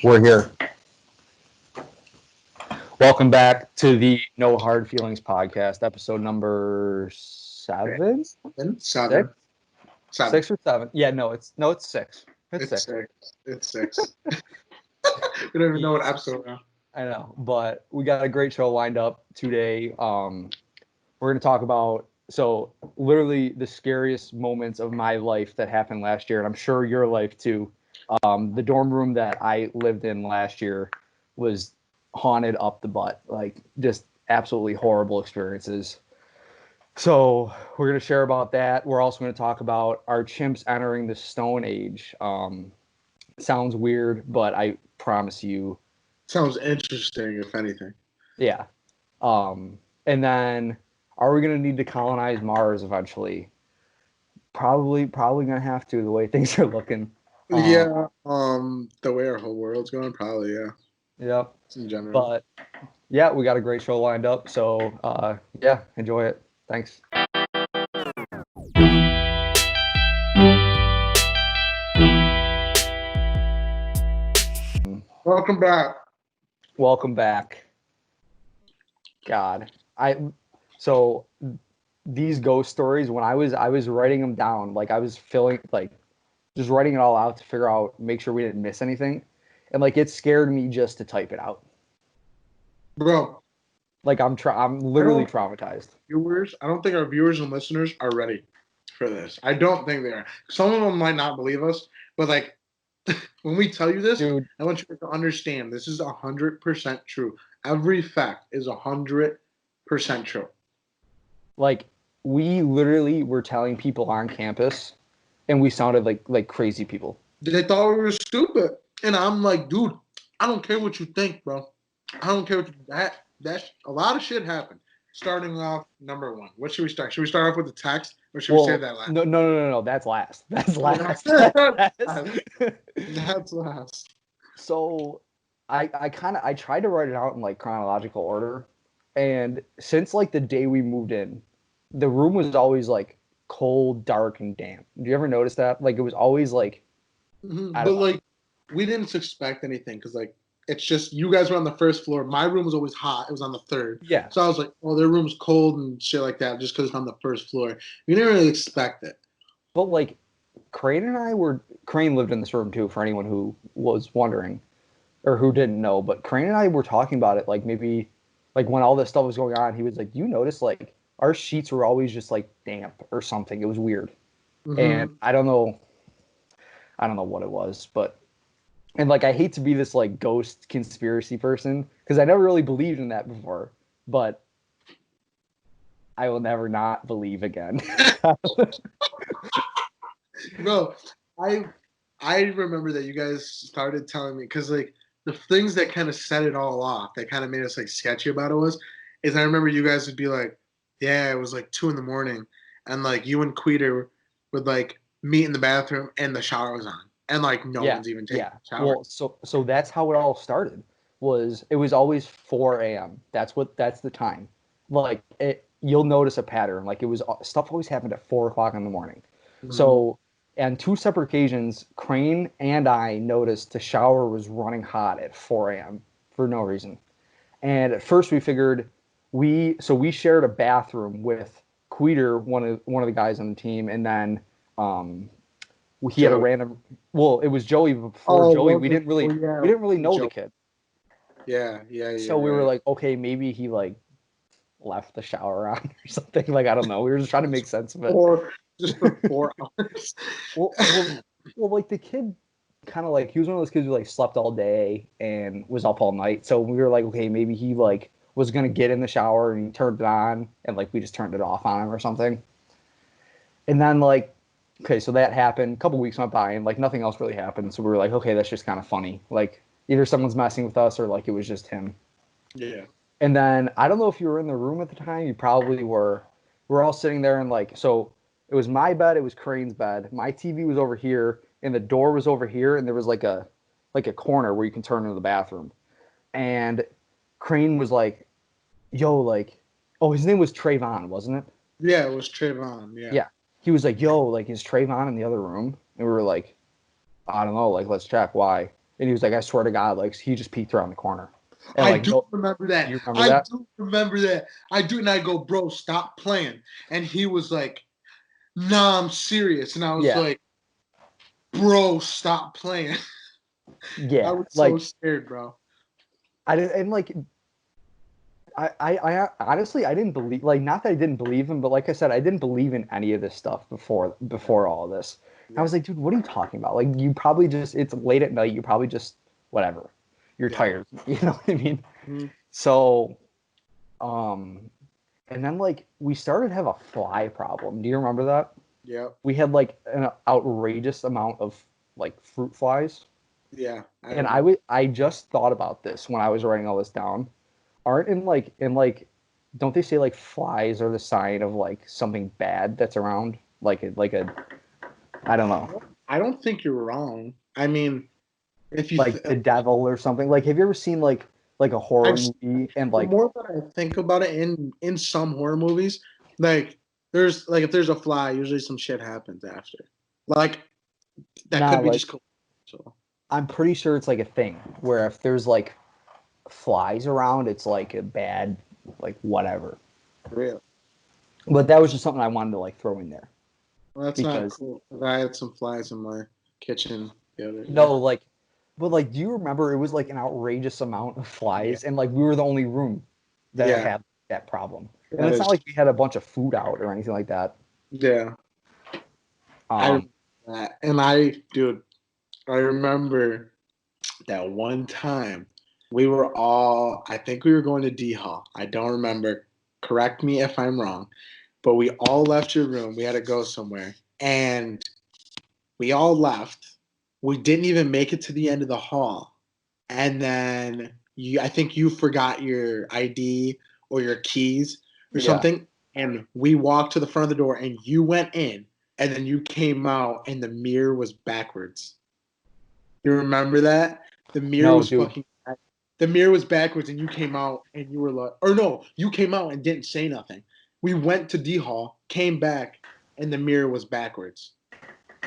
We're here. Welcome back to the No Hard Feelings podcast, episode number seven, Seven. six, Seven. six or seven. Yeah, it's six. It's It's six. six. It's six. We don't even know what episode we're on. I know, but we got a great show lined up today. We're going to talk about literally the scariest moments of my life that happened last year, and I'm sure your life too. The dorm room that I lived in last year was haunted up the butt, like just absolutely horrible experiences. So we're going to share about that. We're also going to talk about our chimps entering the Stone Age. Sounds weird, but I promise you, Sounds interesting, if anything. yeah. And then, are we going to need to colonize Mars eventually? Probably going to have to, the way things are looking. Yeah. The way our whole world's going, probably. Yeah. Yep. In general. But yeah, we got a great show lined up. So yeah, enjoy it. Thanks. Welcome back. Welcome back. God, so these ghost stories, when I was writing them down, like I was filling, like just writing it all out to figure out, make sure we didn't miss anything, and like it scared me just to type it out. Bro, Like I'm literally traumatized. I don't think our viewers and listeners are ready for this. I don't think they are. Some of them might not believe us, but like when we tell you this, Dude, I want you to understand this is 100% true. Every fact is 100% true. like we literally were telling people on campus, and we sounded like crazy people. They thought we were stupid, and I'm like, dude, I don't care what you think, bro. I don't care what that a lot of shit happened. Starting off, number one, what should we start? Should we start off with the text, or should we save that last? No. That's last. That's last. That's last. So, I tried to write it out in like chronological order, and since like the day we moved in, the room was always like cold, dark, and damp. Do you ever notice that? Like it was always like I But don't know. like, we didn't expect anything because like it's just you guys were on the first floor. My room was always hot. It was on the third. Yeah, So I was like, oh, their room's cold and shit like that just because it's on the first floor. We didn't really expect it. but like Crane lived in this room too. For anyone who was wondering or who didn't know, but Crane and I were talking about it like maybe like when all this stuff was going on. He was like, "You notice like our sheets were always just like damp or something. It was weird." And Mm-hmm. I don't know what it was, but and like I hate to be this like ghost conspiracy person because I never really believed in that before, but I will never not believe again. Bro, I I remember that you guys started telling me because like the things that kind of set it all off, that kind of made us like sketchy about it is I remember you guys would be like, yeah, it was like 2 in the morning, and like you and Queeter would like meet in the bathroom and the shower was on, and like no Yeah, one's even taking yeah. a shower. Well, so that's how it all started. It was always 4 a.m. That's the time. Like you'll notice a pattern. Like it was stuff always happened at 4 o'clock in the morning. Mm-hmm. So on two separate occasions, Crane and I noticed the shower was running hot at 4 a.m. for no reason. And at first we figured we shared a bathroom with Queeter, one of the guys on the team, and then um, he had a Joey. random. Well, it was Joey, but before Oh, Joey, was it? Oh we yeah, didn't really know the Joey. kid. Yeah, So you're we were right. like, okay, maybe he like left the shower on or something. Like I don't know. We were just trying to make sense of it. Or just for 4 hours. Well, well, well. Like the kid, kind of like he was one of those kids who like slept all day and was up all night. So we were like, okay, maybe he like was gonna get in the shower and he turned it on and like we just turned it off on him or something. And then like, okay, so that happened. A couple weeks went by and like nothing else really happened. So we were like, okay, that's just kind of funny. Like either someone's messing with us or like it was just him. Yeah. And then I don't know if you were in the room at the time. You probably were. We're all sitting there and like so it was my bed, it was Crane's bed. My TV was over here and the door was over here and there was like a corner where you can turn into the bathroom. And Crane was like, "Yo, like, oh, his name was Trayvon, wasn't it?" Yeah, it was Trayvon. Yeah. Yeah. He was like, "Yo, like, is Trayvon in the other room?" And we were like, "I don't know, like, let's check why." And he was like, I swear to God, like he just peeked around the corner. And I like, do no, remember that. you remember I that? do remember that. I do, and I go, bro, stop playing. And he was like, nah, I'm serious. And I was Yeah, like, bro, stop playing. I yeah. was so Like scared, bro. I didn't, and like I honestly I didn't believe, like, not that I didn't believe him, but like I said, I didn't believe in any of this stuff before all of this. I Yeah, was like, dude, what are you talking about? Like, you probably just, it's late at night, you probably just whatever. You're yeah. tired. You know what I mean? Mhm. So, um, and then like we started to have a fly problem. Do you remember that? Yep. We had like an outrageous amount of like fruit flies. Yeah, I And remember. I just thought about this when I was writing all this down. Aren't in like don't they say like flies are the sign of like something bad that's around? Like a I don't know. I don't think you're wrong. I mean, if you, Like the devil or something. Like, have you ever seen like a horror I've movie and the like more that I think about it in some horror movies, like there's like if there's a fly, usually some shit happens after. Like that nah, could be like just so I'm pretty sure it's like a thing where if there's like flies around, it's like a bad, like whatever. real. But that was just something I wanted to like throw in there Well, that's not because cool. I had some flies in my kitchen the other day. no, like, but like, do you remember it was like an outrageous amount of Yeah, flies, and like we were the only room that yeah, had that problem. And that it's not is. like we had a bunch of food out or anything like that. Yeah, I Um, remember that, and dude, I remember that one time we were all. I think we were going to D Hall. I don't remember. Correct me if I'm wrong, but we all left your room. We had to go somewhere, and we all left. We didn't even make it to the end of the hall, and then I think you forgot your ID or your keys or yeah. something, and we walked to the front of the door, and you went in, and then you came out, and the mirror was backwards. You remember that? The mirror No, was dude. fucking. The mirror was backwards, and you came out, and you were like, or no, you came out and didn't say nothing. We went to D Hall, came back, and the mirror was backwards.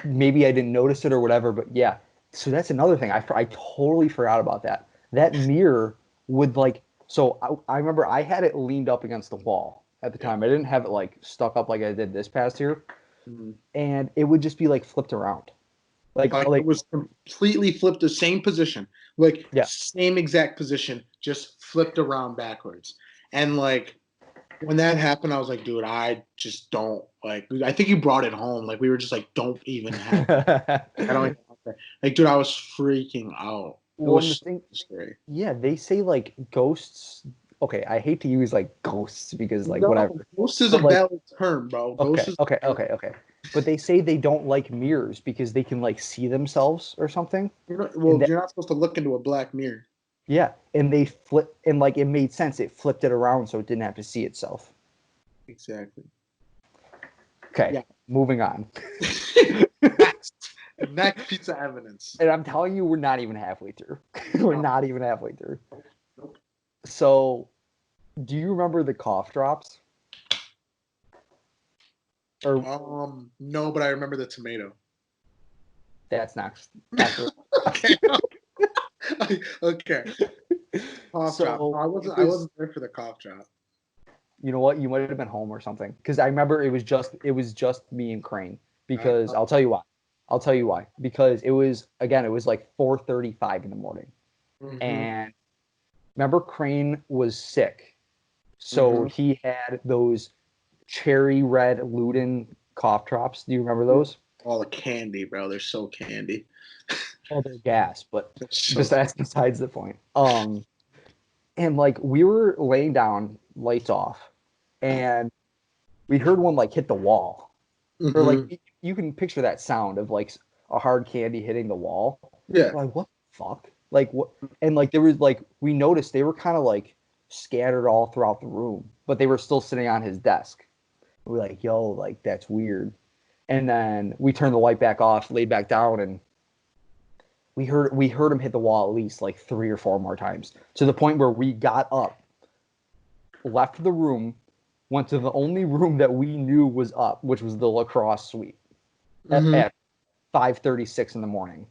Maybe I didn't notice it or whatever, but yeah. So that's another thing. I totally forgot about that. That mirror would like, so I remember I had it leaned up against the wall at the Yeah. time. I didn't have it like stuck up like I did this past year, Mhm. and it would just be like flipped around. Like it Like was completely flipped the same position, like yeah. same exact position, just flipped around backwards. And like when that happened, I was like, dude, I just don't like. I think you brought it home. Like we were just like, don't even have. I don't even have that. Like, dude, I was freaking out. It Well, and the was thing, so scary. yeah, they say like ghosts. Okay, I hate to use like ghosts because like No, whatever, ghost is a but like valid term, bro. Ghost okay, is okay, a term. okay, okay. But they say they don't like mirrors because they can like see themselves or something. And Well, that you're not supposed to look into a black mirror. yeah, and they flip and like it made sense. It flipped it around so it didn't have to see itself. Exactly. Okay, Yeah. moving on. Next, next piece of evidence. And I'm telling you, we're not even halfway through. We're Oh, not even halfway through. nope. So, do you remember the cough drops? Or No, but I remember the tomato. that's next after. Okay. Okay. Cough drop. No, So I it wasn't. I was, wasn't there for the cough drop. you know what? You might have been home or something because I remember it was just me and Crane. Uh, Because uh, I'll tell you why. I'll tell you why. Because it was like 4:35 in the morning, mm-hmm, and remember Crane was sick, so mm-hmm. he had those cherry red Luden cough drops. Do you remember those? All the candy, bro. They're so candy. Oh, they're gas, but They're so. besides the point. And like we were laying down, lights off, and we heard one like hit the wall, or like Mm-hmm. you can picture that sound of like a hard candy hitting the wall. Yeah. We're like, what the fuck? Like what? And like there was like we noticed they were kind of like scattered all throughout the room, but they were still sitting on his desk. We're like, yo, like that's weird. And then we turned the light back off, laid back down, and we heard him hit the wall at least like 3 or 4 more times to the point where we got up, left the room, went to the only room that we knew was up, which was the lacrosse suite Mm-hmm. at 5:36 in the morning.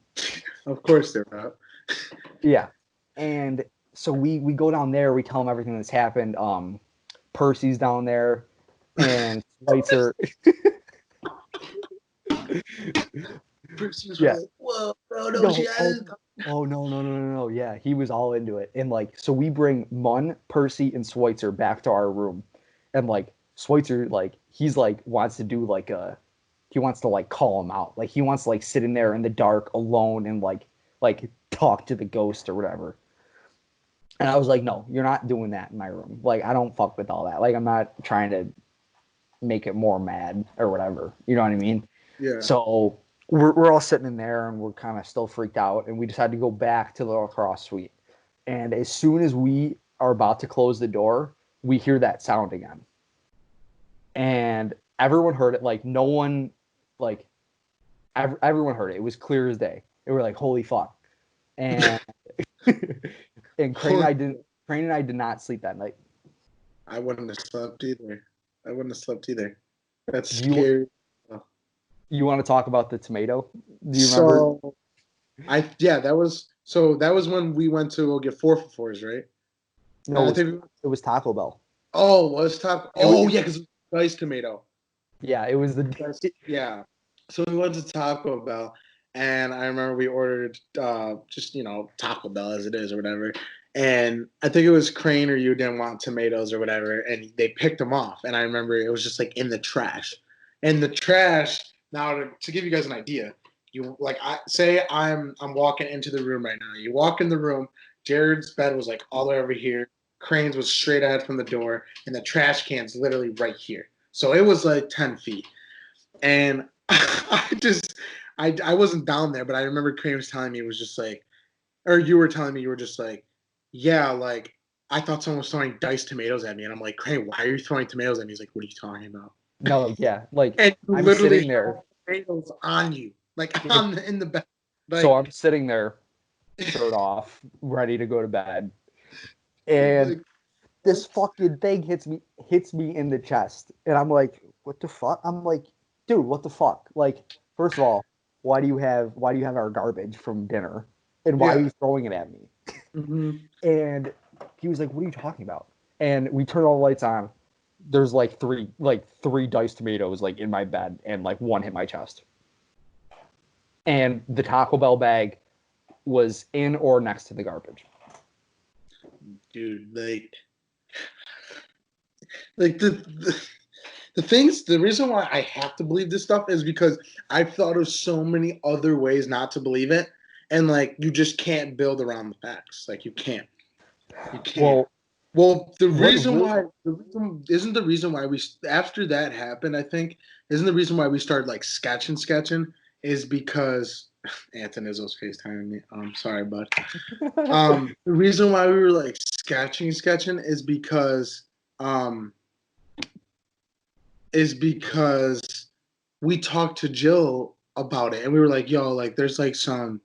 Of course they're not. Yeah. And so we go down there, we tell him everything that's happened. Percy's down there and Schweitzer. Percy's Yeah. like, whoa, no, she No, hasn't. no. Yeah, he was all into it. And like, so we bring Munn, Percy, and Schweitzer back to our room. And like, Schweitzer, like, he's like, wants to do like he wants to like call him out. Like, he wants to like sit in there in the dark alone and like talk to the ghost or whatever. And I was like, no, you're not doing that in my room. Like, I don't fuck with all that. Like, I'm not trying to make it more mad or whatever. You know what I mean? Yeah. So we're all sitting in there and we're kind of still freaked out. And we decided to go back to the lacrosse suite. And as soon as we are about to close the door, we hear that sound again. And everyone heard it. Like, no one, like, everyone heard it. It was clear as day. They were like, holy fuck. And and Crane and I did not sleep that night. I wouldn't have slept either. I wouldn't have slept either. That's Do you scary. you want to talk about the tomato? Do you remember? So that was when we went to go get 4 for 4s, right? No, I think it was Taco Bell. was top. It was, Oh yeah, because diced tomato. yeah, it was the Yeah. So we went to Taco Bell, and I remember we ordered just Taco Bell as it is or whatever. And I think it was Crane or you didn't want tomatoes or whatever, and they picked them off. And I remember it was just like in the trash. And the trash. Now to give you guys an idea, you like I say I'm walking into the room right now. You walk in the room. Jared's bed was like all the way over here. Crane's was straight ahead from the door, and the trash can's literally right here. So it was like 10 feet. And I wasn't down there, but I remember Crane was telling me it was just like, or you were telling me you were just like, yeah, like I thought someone was throwing diced tomatoes at me, and I'm like, Crane, why are you throwing tomatoes at me? He's like, what are you talking about? no, yeah, like And you I'm literally sitting there. tomatoes on you, like It, in the bed, so like I'm sitting there, shirt off, ready to go to bed, and like this what? fucking thing hits me in the chest, and I'm like, what the fuck? I'm like, dude, what the fuck? Like, first of all, why do you have our garbage from dinner, and why are Yeah. you throwing it at me? Mm-hmm. And he was like, what are you talking about? And we turn all the lights on. There's like three diced tomatoes like in my bed, and like one hit my chest. And the Taco Bell bag was in or next to the garbage. Dude, like the reason why I have to believe this stuff is because I've thought of so many other ways not to believe it, and like you just can't build around the facts. Like you can't. Well, Well, what really? the reason why we after that happened, I think, isn't the reason why we started like sketching is because Anthony Izzo's FaceTiming me. Sorry, bud. The reason why we were like sketching um is because we talked to Jill about it and we were like, yo, like there's like some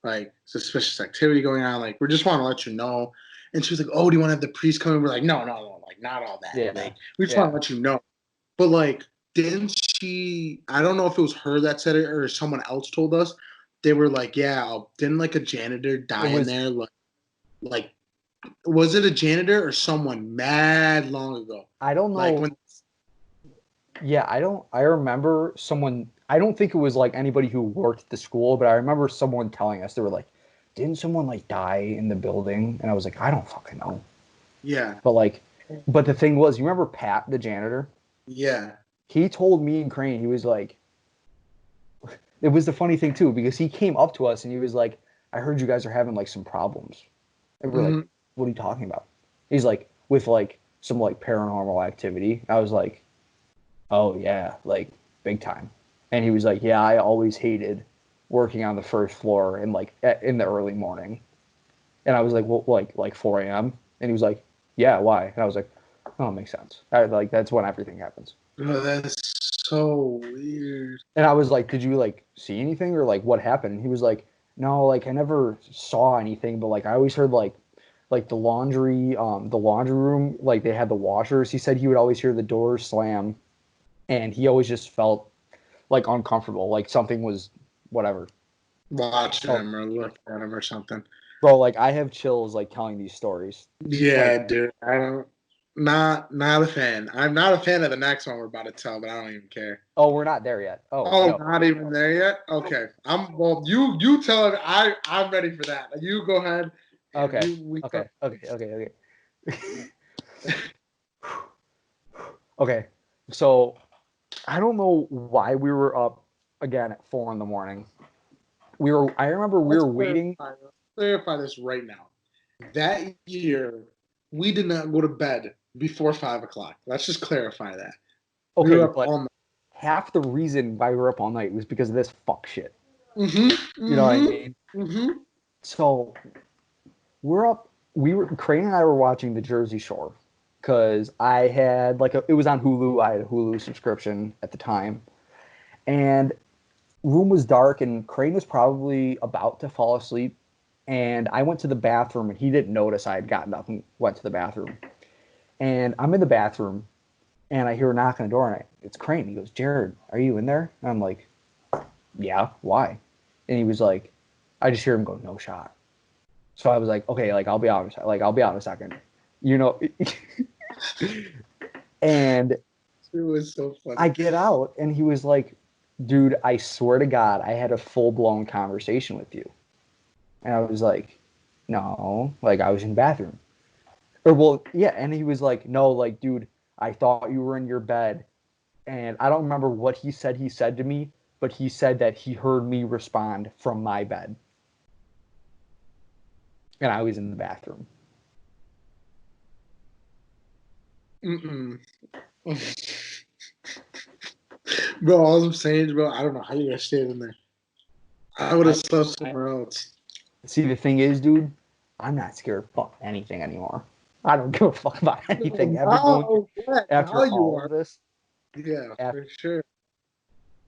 like suspicious activity going on. Like we just want to let you know. And she was like, oh, do you want to have the priest come in? We're like, no, like not all that. Yeah, Like we just want to yeah. let you know. But like, didn't she? I don't know if it was her that said it or someone else told us. They were like, yeah, didn't like a janitor It die in was. there? Like was it a janitor or someone mad long ago? I don't Like know. when Yeah, I don't. I remember someone. I don't think it was like anybody who worked at the school, but I remember someone telling us they were like, "Didn't someone like die in the building?" And I was like, "I don't fucking know." yeah, But like, but the thing was, you remember Pat, the janitor? yeah. He told me and Crane, he was like, it was the funny thing too, because he came up to us and he was like, I heard you guys are having like some problems. And we're like, Mm-hmm. what are you talking about? He's like, with like some like paranormal activity. I was like, oh yeah, like big time. And he was like, yeah, I always hated working on the first floor in like in the early morning. And I was like, well, like 4 a.m. And he was like, yeah, why? And I was like, oh, it makes sense. Like that's when everything happens. Oh, that's so weird. And I was like, did you like see anything or like what happened? And he was like, no, like I never saw anything, but like I always heard like the laundry room, like they had the washers. He said he would always hear the doors slam and he always just felt like uncomfortable, like something was whatever. Watching Oh, him or looking at him or something. Bro, like I have chills like telling these stories. Like, Yeah, dude. I don't. Not a fan. I'm not a fan of the next one we're about to tell, but I don't even care. oh, we're not there yet. Oh Oh, no. not even there yet. Okay, well. You tell it. I'm ready for that. You go ahead, and Okay. we Okay. Okay. Okay. Okay. Okay. So I don't know why we were up again at 4 in the morning. I remember we Let's were waiting. clarify this right now. That year, we did not go to bed before 5 o'clock. Let's just clarify that. We were Okay, up but all night. half the reason why we were up all night was because of this fuck shit. Mm-hmm. You know what I Mm-hmm. mean? Mm-hmm. So we're up. Crane and I were watching the Jersey Shore because I had it was on Hulu. I had a Hulu subscription at the time, and room was dark, and Crane was probably about to fall asleep. And I went to the bathroom, and he didn't notice I had gotten up and went to the bathroom. And I'm in the bathroom, and I hear a knock on the door, and it's Crane. He goes, "Jared, are you in there?" And I'm like, "Yeah, why?" And he was like, "I just hear him go, no shot." So I was like, "Okay, like I'll be out, I'll be out in a second, you know." And It was so I funny. get out, and he was like, "Dude, I swear to God, I had a full blown conversation with you." And I was like, "No, like I was in the bathroom." Or well, yeah, and he was like, "No, like, dude, I thought you were in your bed." And I don't remember what he said to me, but he said that he heard me respond from my bed. And I was in the bathroom. Mm-mm. Bro, all I'm saying is, bro, I don't know how you guys stayed in there. I would have I slept somewhere else. see the thing is, dude, I'm not scared of fuck anything anymore. I don't give a fuck about anything. Oh, yeah, now After you all are. of this, Yeah, after, for sure.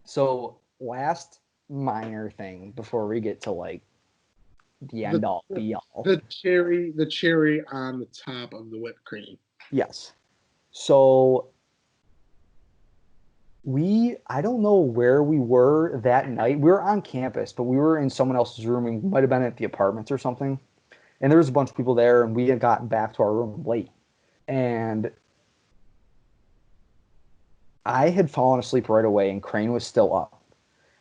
so last minor thing before we get to like the The end all be all. the cherry on the top of the whipped cream. Yes. So I don't know where we were that night. We were on campus, but we were in someone else's room, and we might have been at the apartments or something. And there was a bunch of people there, and we had gotten back to our room late. And I had fallen asleep right away, and Crane was still up.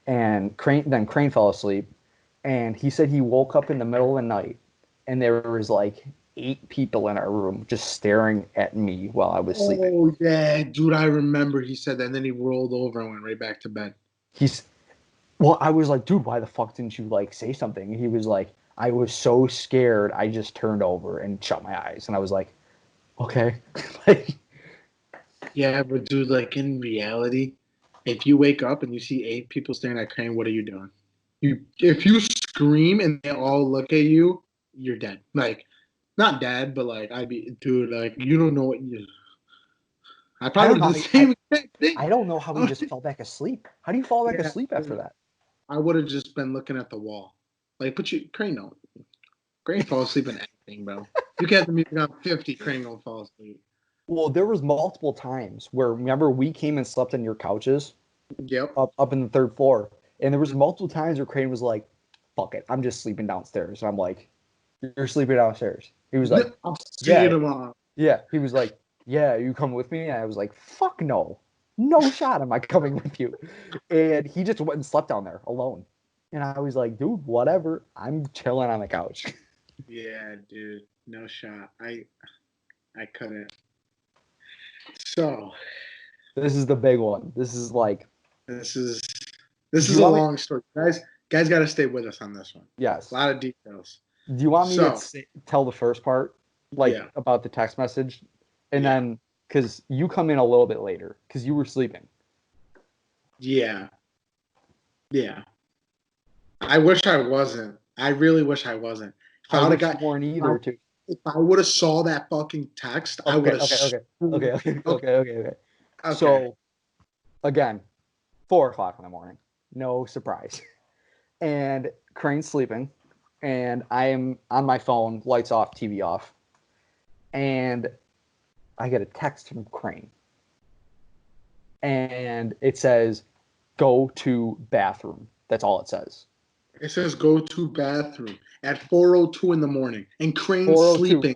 And Crane fell asleep, and he said he woke up in the middle of the night, and there was like 8 people in our room just staring at me while I was sleeping. Oh yeah, dude, I remember he said that, and then he rolled over and went right back to bed. He's Well, I was like, dude, why the fuck didn't you like say something? And he was like, I was so scared, I just turned over and shut my eyes. And I was like, okay. Like, Yeah, but dude, like in reality, if you wake up and you see 8 people staring at Crane, what are you doing? If you scream and they all look at you, you're dead. Like, not dead, but like I'd be, dude, like you don't know what you. I I probably don't would know have how done the same exact I thing. don't know how he just fell back asleep. How do you fall back Yeah, asleep after that? I would have just been looking at the wall. Like, but Crane don't. Crane fall asleep in anything, bro. You can have the music on 50, Crane gonna fall asleep. Well, there was multiple times where remember we came and slept on your couches Yep. up in the third floor. And there was multiple times where Crane was like, fuck it, I'm just sleeping downstairs. And I'm like, you're sleeping downstairs. He was like, I'll see you yeah, tomorrow. yeah. He was like, yeah, you come with me? And I was like, fuck no. No shot am I coming with you. And he just went and slept down there alone. And I was like, dude, whatever. I'm chilling on the couch. Yeah, dude. No shot. I couldn't. So This is the big one. This is like, this is do this is you a want me? long story. Guys gotta stay with us on this one. A Yes. lot of details. Do you want me to So tell the first part, like yeah, about the text message? And yeah, then, because you come in a little bit later, because you were sleeping. yeah, yeah. I wish I wasn't. I really wish I wasn't. If I I would have wish you got weren't either, too. if I would have saw that fucking text, I Okay, would have okay, okay, okay, okay, okay, okay, okay, okay. okay. So, again, 4 o'clock in the morning. No surprise. And Crane's sleeping, and I am on my phone, lights off, TV off, and I get a text from Crane, and it says, "Go to bathroom." That's all it says. It says go to bathroom at 4:02 in the morning, and Crane's 4:02. sleeping.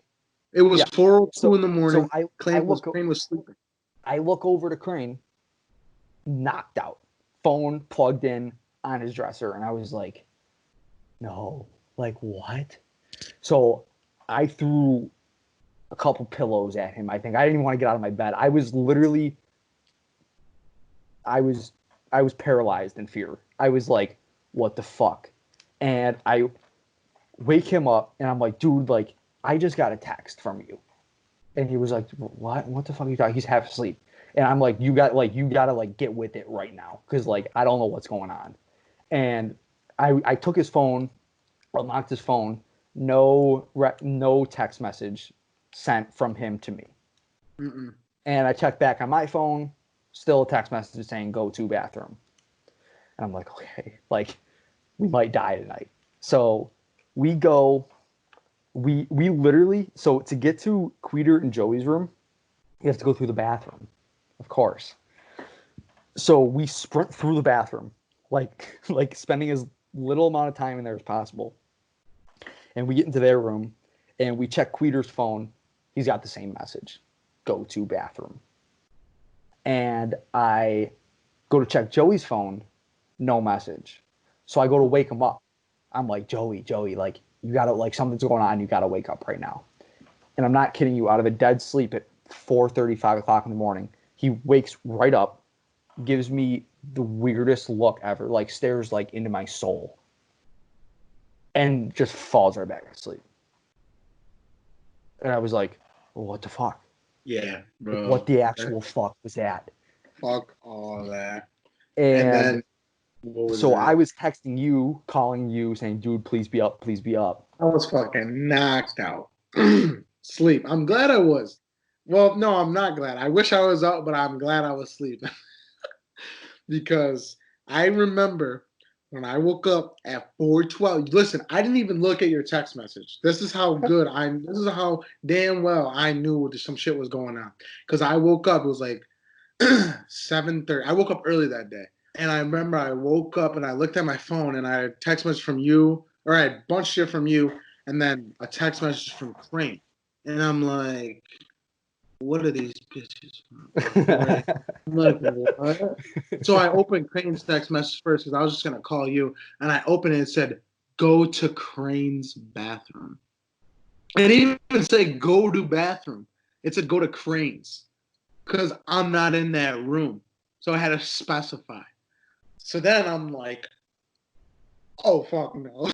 It was Yeah. 4:02 So in the so morning. I look Crane was sleeping. I look over to Crane, knocked out, phone plugged in on his dresser, and I was like, no, like what? So I threw a couple pillows at him. I think I didn't even want to get out of my bed. I was literally, I was, I was paralyzed in fear. I was like, what the fuck? And I wake him up, and I'm like, dude, like I just got a text from you, and he was like, what? What the fuck are you talking? He's half asleep, and I'm like, you gotta like get with it right now, because like I don't know what's going on. And I took his phone, unlocked his phone, no text message sent from him to me. Mm-mm. And I checked back on my phone, still a text message saying go to bathroom. And I'm like, okay, like we might die tonight. So we go, we literally, so to get to Queeter and Joey's room, you have to go through the bathroom, of course. So we sprint through the bathroom, like spending as little amount of time in there as possible. And we get into their room and we check Queeter's phone. He's got the same message, go to bathroom. And I go to check Joey's phone, no message. So I go to wake him up. I'm like, Joey, like you gotta, like something's going on. You gotta wake up right now. And I'm not kidding you. Out of a dead sleep at 4:30, 5 o'clock in the morning, he wakes right up, gives me the weirdest look ever, like stares like into my soul, and just falls right back asleep. And I was like, well, what the fuck? Yeah, What bro. the actual fuck was that? Fuck all that. And And then what was so I that? was texting you, calling you, saying, dude, please be up, please be up. I was fucking knocked out. Sleep. I'm glad I was. Well, no, I'm not glad. I wish I was out, but I'm glad I was sleeping because I remember when I woke up at 4:12. Listen, I didn't even look at your text message. This is how good I. This is how damn well I knew some shit was going on. Because I woke up. It was like 7:30. I woke up early that day. And I remember I woke up and I looked at my phone and I had a text message from you, or I had a bunch of shit from you, and then a text message from Crane. And I'm like, what are these bitches recording? I'm like, what? So I opened Crane's text message first because I was just going to call you. And I opened it and it said, go to Crane's bathroom. It didn't even say go to bathroom. It said go to Crane's because I'm not in that room. So I had to specify. So then I'm like, oh fuck no.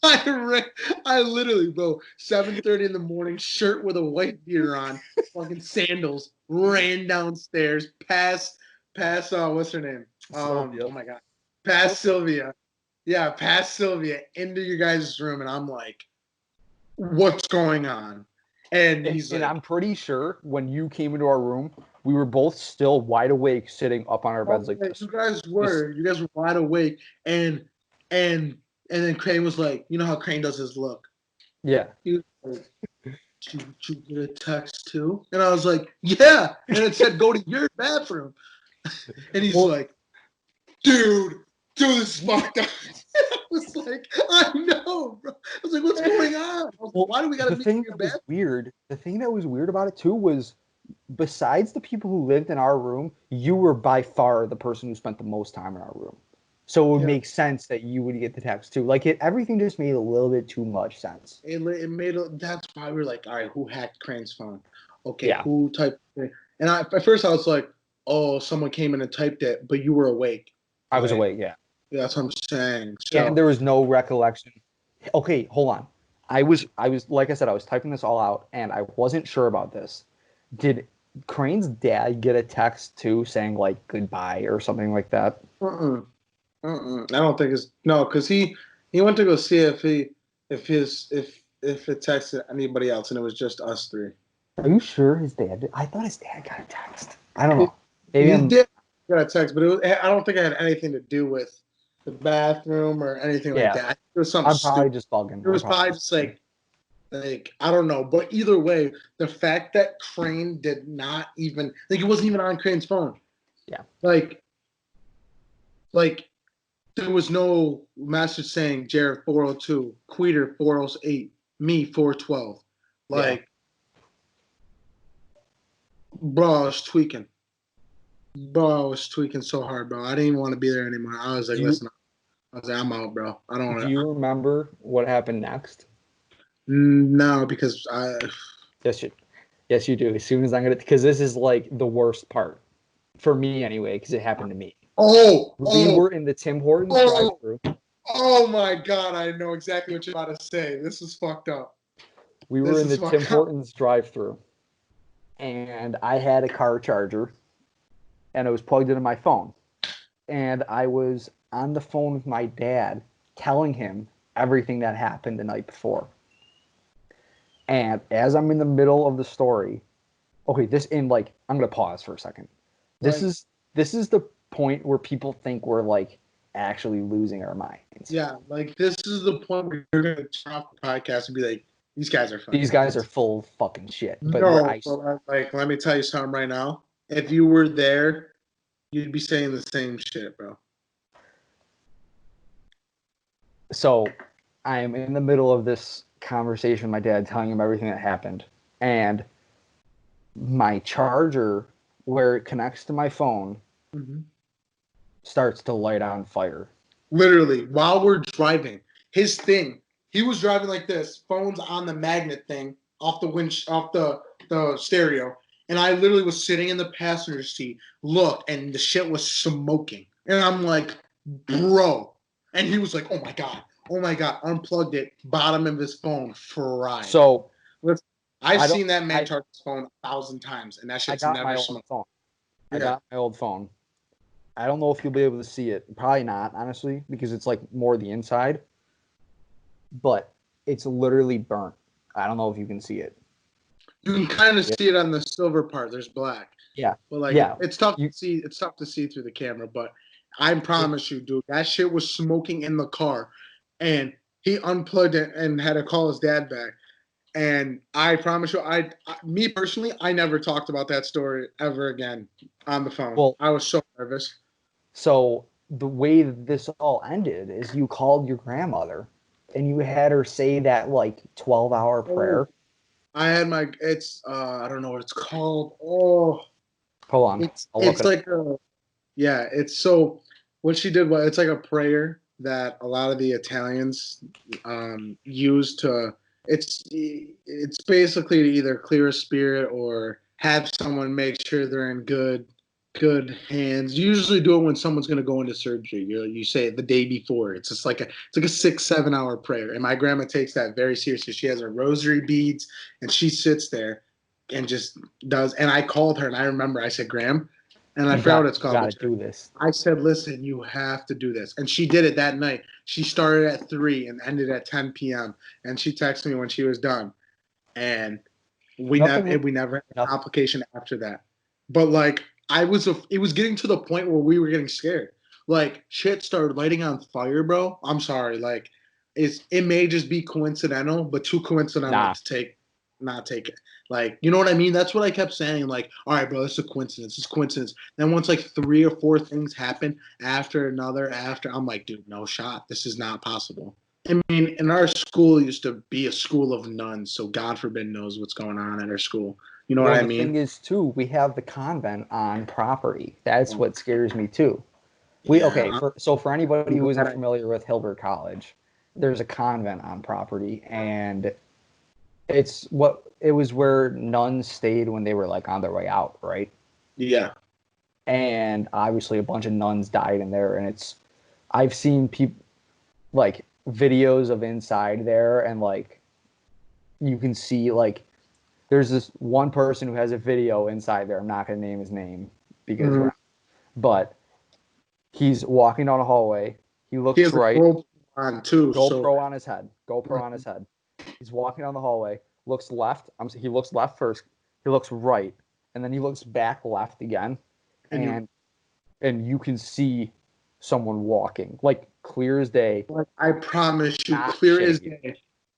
I literally, bro, 7:30 in the morning, shirt with a white beater on, fucking sandals, ran downstairs, past what's her name? Sylvia. Oh my god. Past Sylvia. Yeah, past Sylvia into your guys' room, and I'm like, what's going on? And he's And like, I'm pretty sure when you came into our room, we were both still wide awake, sitting up on our oh, beds like yeah, this. you guys were wide awake, and and then Crane was like, you know how Crane does his look. Yeah. He was like, did you get a text too? And I was like, yeah. And it said, go to your bathroom. And he's Well, like, dude, this is fucked up. I was like, I know, bro. I was like, what's going on? I was like, why do we gotta the meet in thing your that was bathroom? weird, the thing that was weird about it too was, besides the people who lived in our room, you were by far the person who spent the most time in our room. So it would Yeah. make sense that you would get the text too. Like everything just made a little bit too much sense. It made that's why we were like, all right, who hacked Crane's phone? Okay, Yeah, who typed it? And at first I was like, oh, someone came in and typed it, but you were awake. I was Like, awake. Yeah, yeah, that's what I'm saying. and So there was no recollection. Okay, hold on. I was like I said, I was typing this all out, and I wasn't sure about this. Did Crane's dad get a text too, saying like goodbye or something like that? uh-uh. I don't think it's no, because he went to go see if it texted anybody else, and it was just us three. Are you sure his dad? I thought his dad got a text. I don't It, know. Maybe he I'm. did get a text, but I don't think it had anything to do with the bathroom or anything like Yeah, that. It was something I'm probably stupid. just bugging. It I'm was probably probably just just bugging. like I don't know, but either way, the fact that Crane did not even like it wasn't even on Crane's phone. Yeah. Like like there was no message saying Jared 402, Queeter 408, me 412. Like, bro, I was tweaking. Bro, I was tweaking so hard, bro. I didn't even want to be there anymore. I was like, listen, I was like, I'm out, bro. I don't want to. Do you remember what happened next? No, because I. Yes, you do. As soon as I'm gonna, because this is like the worst part for me anyway, because it happened to me. We were in the Tim Hortons drive-thru. Oh my God, I know exactly what you're about to say. This is fucked up. We were in the Tim Hortons drive-thru, and I had a car charger, and it was plugged into my phone, and I was on the phone with my dad, telling him everything that happened the night before. And as I'm in the middle of the story, okay, I'm gonna pause for a second. This is the point where people think we're like actually losing our minds. Yeah, like this is the point where you're gonna turn off the podcast and be like, these guys are fucking. These guys are full of fucking shit. But let me tell you something right now. If you were there, you'd be saying the same shit, bro. So I am in the middle of this conversation with my dad, telling him everything that happened, and my charger, where it connects to my phone, starts to light on fire. Literally, while we're driving, he was driving like this, phone's on the magnet thing off the stereo, and I literally was sitting in the passenger seat, looked, and the shit was smoking, and I'm like, bro, and he was like, oh my god, unplugged it, bottom of his phone fried. So I've seen that man charge his phone 1,000 times, and that shit's never smoked. I got my old phone. I don't know if you'll be able to see it. Probably not, honestly, because it's like more the inside. But it's literally burnt. I don't know if you can see it. You can kind of see it on the silver part. There's black. Yeah. But it's tough to see. It's tough to see through the camera. But I promise you, dude, that shit was smoking in the car, and he unplugged it and had to call his dad back. And I promise you, me personally, I never talked about that story ever again on the phone. Well, I was so nervous. So the way this all ended is you called your grandmother and you had her say that 12-hour prayer. I had I don't know what it's called. Oh, hold on. It's like it's so what she did was it's like a prayer that a lot of the Italians use to. It's basically to either clear a spirit or have someone make sure they're in good hands. You usually do it when someone's going to go into surgery. You say it the day before. It's just like a 6-7 hour prayer. And my grandma takes that very seriously. She has her rosary beads and she sits there and just does. And I called her and I remember I said, Graham, and I forgot what it's called. You got to do this. I said, listen, you have to do this. And she did it that night. She started at 3 and ended at 10 p.m. And she texted me when she was done. And we never had a complication after that. But it was getting to the point where we were getting scared. Shit started lighting on fire, bro. I'm sorry. It may just be coincidental, but too coincidental to not take it. You know what I mean? That's what I kept saying. All right, bro, this is a coincidence. It's coincidence. Then once 3 or 4 things happen after another, I'm like, dude, no shot. This is not possible. I mean, in our school used to be a school of nuns, so God forbid knows what's going on at our school. You know what I mean? The thing is, too, we have the convent on property. That's what scares me, too. For anybody who isn't familiar with Hilbert College, there's a convent on property, and it was where nuns stayed when they were on their way out, right? Yeah. And obviously a bunch of nuns died in there, and I've seen people videos of inside there, and you can see there's this one person who has a video inside there. I'm not going to name his name because but he's walking down a hallway. He looks right. GoPro on too. GoPro on his head. GoPro on his head. He's walking down the hallway. Looks left. He looks left first. He looks right, and then he looks back left again, and you can see someone walking clear as day. I promise you, clear as day.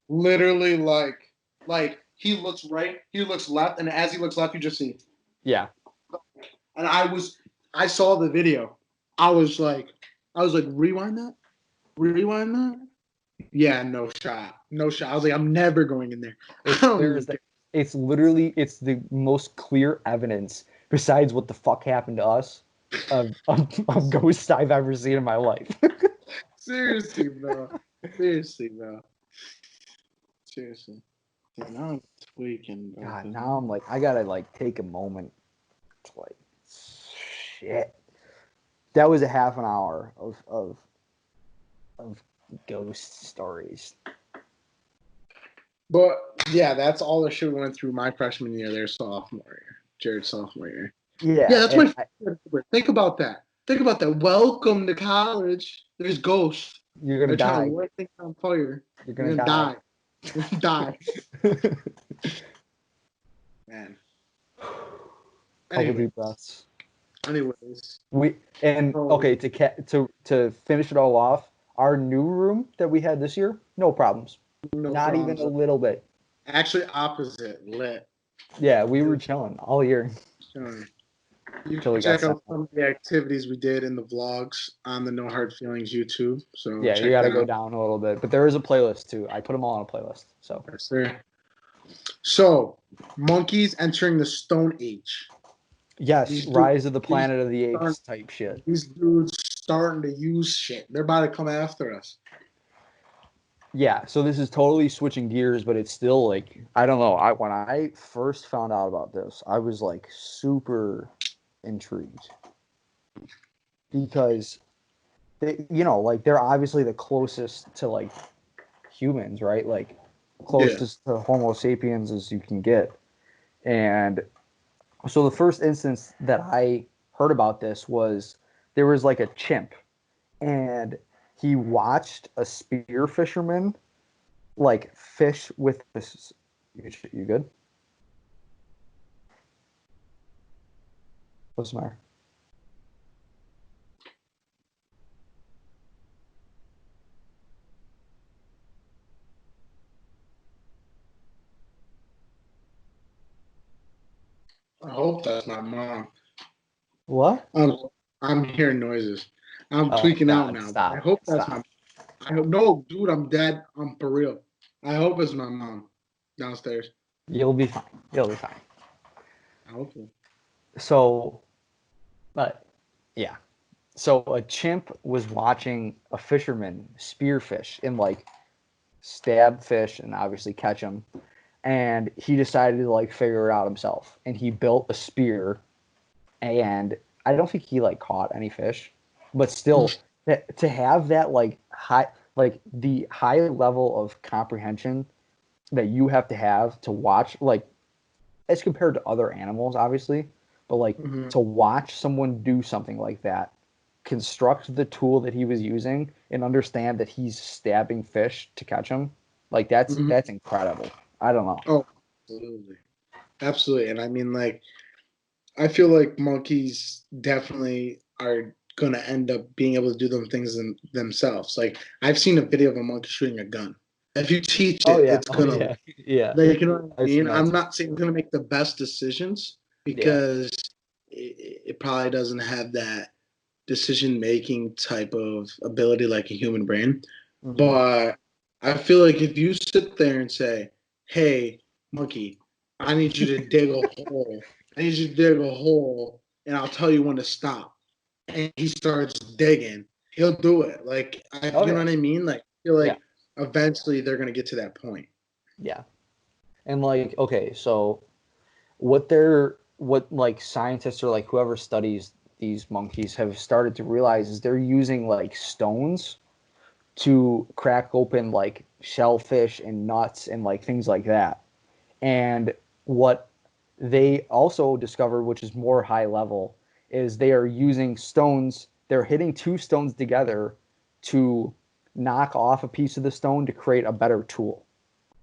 Literally, he looks right, he looks left, and as he looks left, you just see. Yeah. And I saw the video. I was like, I was like, rewind that, rewind that. Yeah, no shot, no shot. I was like, I'm never going in there. I It's don't clear even as care. that. It's literally it's the most clear evidence besides what the fuck happened to us of ghosts I've ever seen in my life. Seriously, bro. Seriously, bro. Seriously. Yeah, now I'm tweaking, bro. God, 'Cause now I'm like I gotta like take a moment to like shit. That was a half an hour of ghost stories. But yeah, that's all the shit we went through my freshman year, their sophomore year, Jared's sophomore year. Yeah, Yeah, that's and my favorite. Think about that. Think about that. Welcome to college. There's ghosts. you're gonna They're trying to die. light things on fire. You're You're gonna gonna die. die. You're gonna die. Man. Couple Anyway, deep breaths. anyways. We and So okay to finish it all off. Our new room that we had this year, no problems. no Not even problems. a little bit. Actually, opposite. Lit. Yeah, we It were was chilling all year chilling. You until can we got check sent out home. some of the activities we did in the vlogs on the No Hard Feelings YouTube. So Yeah, you check got to that go out. down a little bit, but there is a playlist too. I put them all on a playlist. So Yes, sir. So, monkeys entering the Stone Age. yes, These dudes, Rise of the these Planet of the starting, Apes type shit. these dudes starting to use shit. They're about to come after us. Yeah, so this is totally switching gears, but it's still like I don't know. I when I first found out about this, I was like super intrigued because like they're obviously the closest to like humans, right? Like Yeah. closest to Homo sapiens as you can get. And so the first instance that I heard about this was there was like a chimp and he watched a spear fisherman like fish with this. You good? What's the matter? I hope that's my mom. What? I'm, I'm hearing noises. I'm Oh tweaking out God! now. I Stop! hope that's my. Stop! I hope no, dude. I'm dead. I'm for real. I hope it's my mom downstairs. You'll be fine. You'll be fine. I hope so. So, but yeah. So a chimp was watching a fisherman spearfish and like stab fish and obviously catch them. And he decided to like figure it out himself. And he built a spear. And I don't think he like caught any fish, but still to have that like the high level of comprehension that you have to watch like as compared to other animals, obviously, but like Mm-hmm. to watch someone do something like that, construct the tool that he was using, and understand that he's stabbing fish to catch them, like Mm-hmm. that's incredible. I don't know. Oh, absolutely, absolutely. And I mean, like, I feel like monkeys definitely are gonna end up being able to do them things themselves. Like, I've seen a video of a monkey shooting a gun. If you teach Oh it, yeah, it's oh gonna, yeah, yeah. like, you know what I I've seen mean. that I'm too. not saying it's gonna make the best decisions Yeah. because it probably doesn't have that decision making type of ability like a human brain. Hmm. But I feel like if you sit there and say, "Hey, monkey, I need you to dig a hole. I need you to dig a hole, and I'll tell you when to stop." And he starts digging, he'll do it. Like, Oh you know yeah, what I mean? Like, I feel yeah, like eventually they're gonna get to that point. yeah. And like, okay, so what like scientists or like whoever studies these monkeys have started to realize is they're using like stones to crack open like shellfish and nuts and like things like that. And what they also discovered, which is more high level, is they are using stones, they're hitting two stones together to knock off a piece of the stone to create a better tool.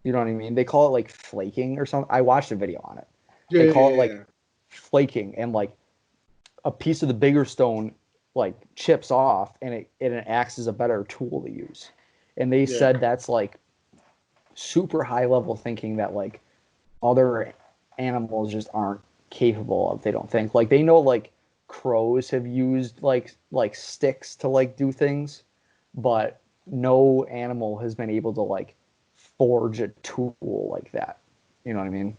You know what I mean? They call it like flaking or something. I watched a video on it. Yeah, They yeah, call it yeah, like yeah. flaking, and like a piece of the bigger stone like chips off, and it acts as a better tool to use. And they Yeah. said that's like super high level thinking that like other animals just aren't capable of. They don't think like they know like crows have used like sticks to like do things, but no animal has been able to like forge a tool like that. You know what I mean?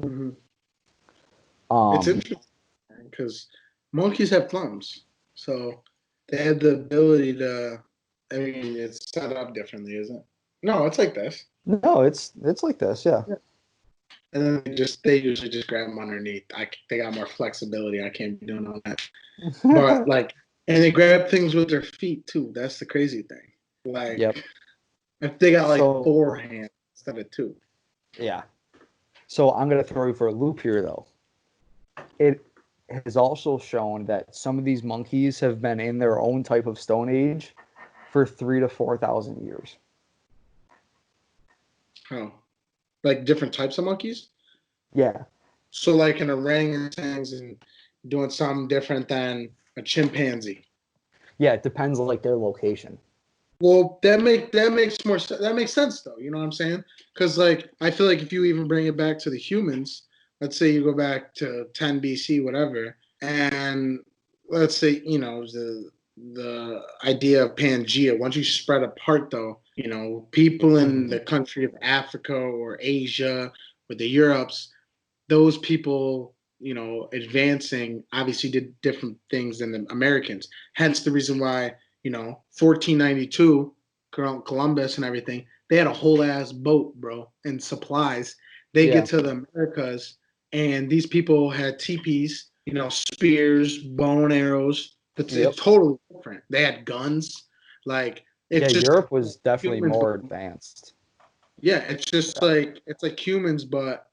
Hmm. It's Um, interesting because monkeys have thumbs, so they have the ability to. I mean, it's set up differently, isn't it? No, it's like this. no, it's like this, yeah. Yeah. And then they usually just grab them underneath. They got more flexibility. I can't be doing all that. But like, and they grab things with their feet too. That's the crazy thing. Yep. Like, if they got like So 4 hands instead of 2. yeah. So I'm gonna throw you for a loop here though. It has also shown that some of these monkeys have been in their own type of stone age for 3 to 4 thousand years. Oh, like different types of monkeys. Yeah. So like an orangutan's and doing something different than a chimpanzee. Yeah, it depends on like their location. Well, that makes more that makes sense though. You know what I'm saying? Because like I feel like if you even bring it back to the humans, let's say you go back to 10 BC, whatever, and let's say the idea of Pangea. Once you spread apart, though, people in Mhm. the country of Africa or Asia or the Europes, those people, advancing obviously did different things than the Americans. Hence the reason why, 1492, Columbus and everything, they had a whole ass boat, bro, and supplies. They get Yeah. to the Americas, and these people had teepees, spears, bow and arrows. It's Yep. totally different. They had guns. Like, Yeah, it's just Europe was definitely humans. more advanced. Yeah, it's just Yeah. like humans, but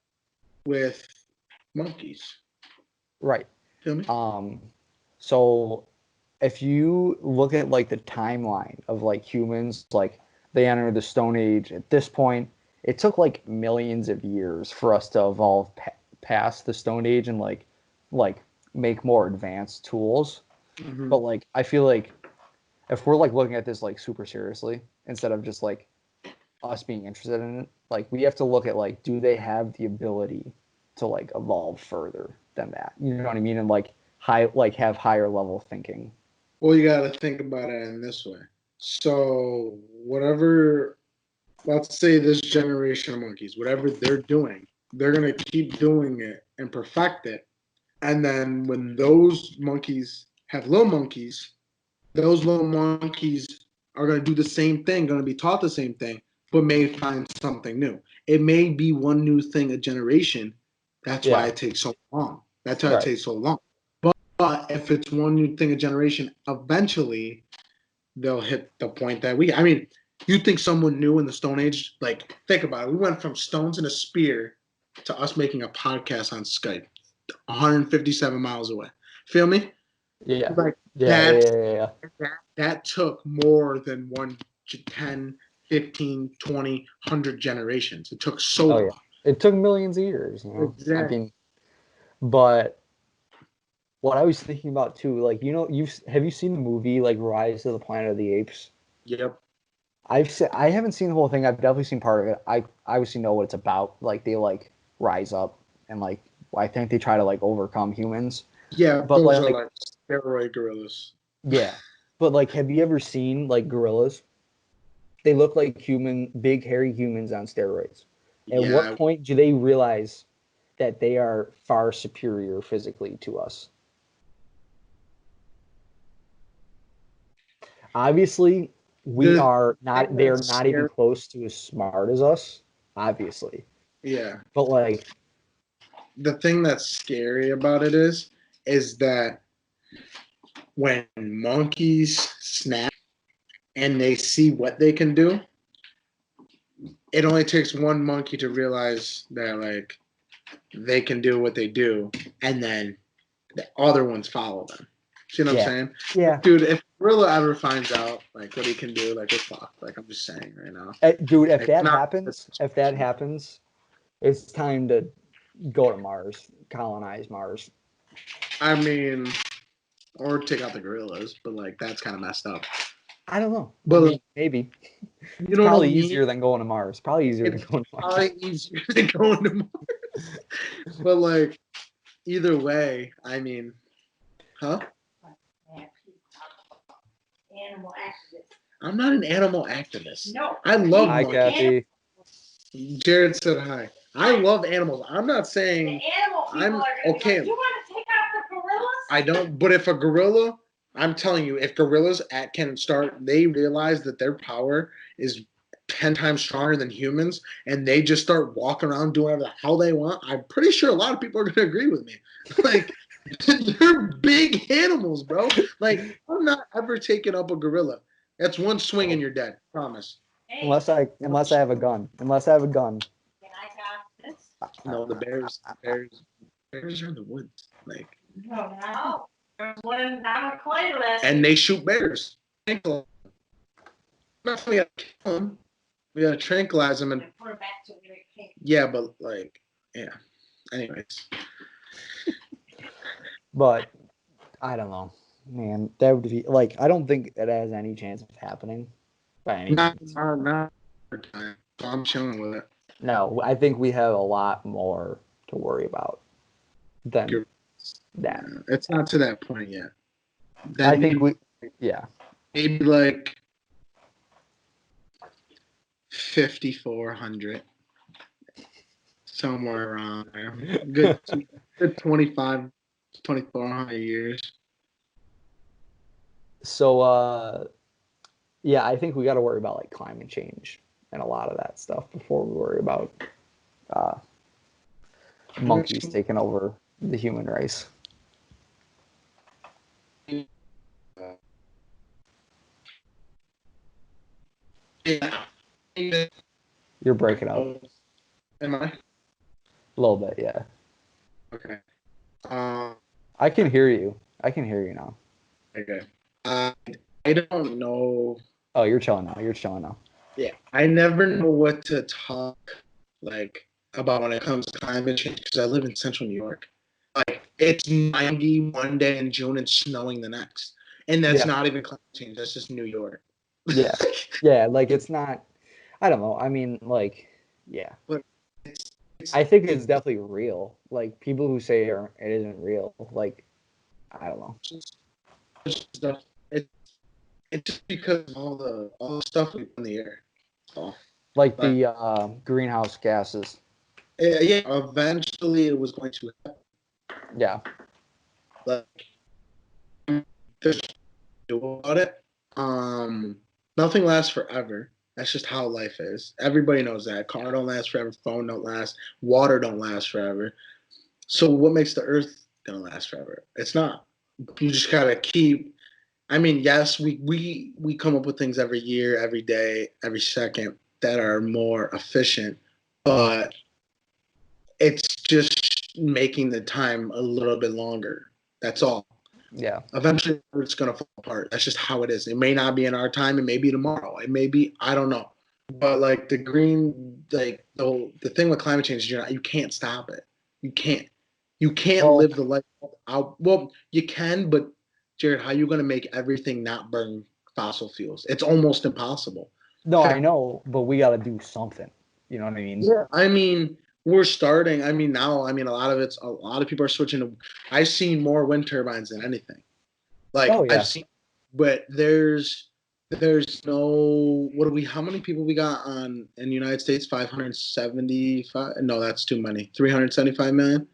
with monkeys. Right. Feel me? Um, so if you look at like the timeline of like humans, like they entered the Stone Age. At this point, it took like millions of years for us to evolve past the Stone Age and like make more advanced tools. Hmm. But like I feel like if we're like looking at this like super seriously instead of just like us being interested in it, like we have to look at like do they have the ability to like evolve further than that? You know what I mean? And like have higher level thinking. Well, you got to think about it in this way. So, whatever, let's say this generation of monkeys, whatever they're doing, they're going to keep doing it and perfect it. And then when those monkeys have little monkeys, those little monkeys are going to do the same thing, going to be taught the same thing, but may find something new. It may be one new thing a generation. That's why Yeah. it takes so long. That's why it Right. takes so long. But if it's one new thing a generation, eventually they'll hit the point that I mean, you think someone new in the Stone Age? Like, think about it. We went from stones and a spear to us making a podcast on Skype, 157 miles away. Feel me? Yeah. Like Yeah. that, Yeah. Yeah. Yeah. that took more than 10, 15, 20, 100 generations. It took so Oh yeah. long. It took millions of years, you know. I Exactly. mean, but what I was thinking about too, like have you seen the movie like Rise of the Planet of the Apes? Yep. I haven't seen the whole thing. I've definitely seen part of it. I obviously know what it's about. Like they like rise up and like I think they try to like overcome humans. Yeah, But those are like like steroid gorillas. yeah. But like have you ever seen like gorillas? They look like big hairy humans on steroids. At what Yeah. point do they realize that they are far superior physically to us? Obviously, The thing they're that's not even scary. close to as smart as us, obviously. Yeah. But like, The thing that's scary about it is that when monkeys snap and they see what they can do, it only takes one monkey to realize that like they can do what they do, and then the other ones follow them. See what I'm yeah, saying? yeah. Dude, if Gorilla ever finds out like what he can do, like we're fucked. Like I'm just saying right now. Dude, It's not if that happens, it's time to go to Mars, colonize Mars. I mean, or take out the gorillas, but like that's kind of messed up. I don't know. I But mean, maybe you it's know what I probably mean? easier than going to Mars. Probably easier than It's going to Mars. probably easier than going to Mars. But like either way, I mean, Huh? Animal activist. I'm not an animal activist. No. I love Hi, monkeys. Kathy. Jared said hi. I love animals. I'm not The saying animal people I'm are gonna okay. be like, you want to take out the gorillas? I don't. But if a gorilla, I'm telling you, if gorillas can start, they realize that their power is 10 times stronger than humans, and they just start walking around doing whatever the hell they want. I'm pretty sure a lot of people are going to agree with me. Like, they're big animals, bro. Like, I'm not ever taking up a gorilla. That's one swing and you're dead. Promise. Hey, Unless I have a gun. Unless I have a gun. can I have this? No, bears are in the woods. Like, No, no. There's one on my playlist. and they shoot bears. Not we gotta kill them. We gotta tranquilize them and And put it back to where it came. yeah, but like, yeah. Anyways, But I don't know, man. That would be like I don't think it has any chance of happening by any not means. time. So I'm chilling with it. No, I think we have a lot more to worry about than You're- that. It's not to that point yet. I think yeah. maybe like 5,400, somewhere around there. Good 25, 2,400 years. So yeah, I think we got to worry about like climate change and a lot of that stuff before we worry about uh, monkeys taking over the human race. Yeah. You're breaking up a Am I? little bit, yeah. Okay. I can hear you. I can hear you now. Okay. I don't know. Oh, you're chilling now. You're chilling now. Yeah, I never know what to talk like about when it comes to climate change because I live in central New York. Like it's 90 one day in June and snowing the next, and that's Yeah. not even climate change. That's just New York. Yeah. Yeah, like it's not. I don't know. I mean, like, yeah. But I think it's definitely real. Like people who say it isn't real. Like, I don't know. it's just because of all the stuff we put in the air. So, Like but the greenhouse gases. yeah, eventually it was going to happen. Yeah. Like there's do about it. Nothing lasts forever. That's just how life is. Everybody knows that. Car don't last forever. Phone don't last. Water don't last forever. So what makes the earth gonna last forever? It's not. You just gotta keep. I mean, yes, we come up with things every year, every day, every second that are more efficient, but it's just making the time a little bit longer. That's all. Yeah. Eventually it's going to fall apart. That's just how it is. It may not be in our time. It may be tomorrow. It may be, I don't know. But like the thing with climate change is you can't stop it. You can't Well, live the life out. Well, you can, but Jared, how are you going to make everything not burn fossil fuels? It's almost impossible. no, I know, but we got to do something. You know what I mean? Yeah, I mean, we're starting. I mean, now, a lot of people are switching to. I've seen more wind turbines than anything. Like Oh, yeah. I've seen, but there's no what do we? How many people we got on in the United States? 575? No, that's too many. 375 million.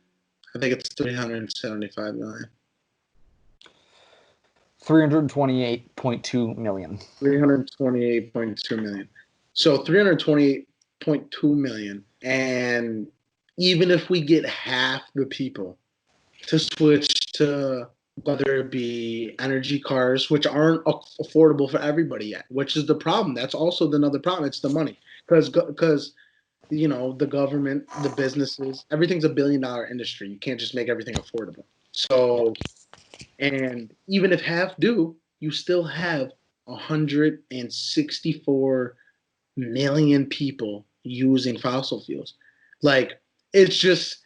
I think it's 375 million. 328.2 million. 328.2 million. So 328.2 million, and even if we get half the people to switch to whether it be energy cars, which aren't affordable for everybody yet, which is the problem. That's also another problem. It's the money because the government, the businesses, everything's $1 billion industry. You can't just make everything affordable. So, and even if half do, you still have 164 million people using fossil fuels. Like it's just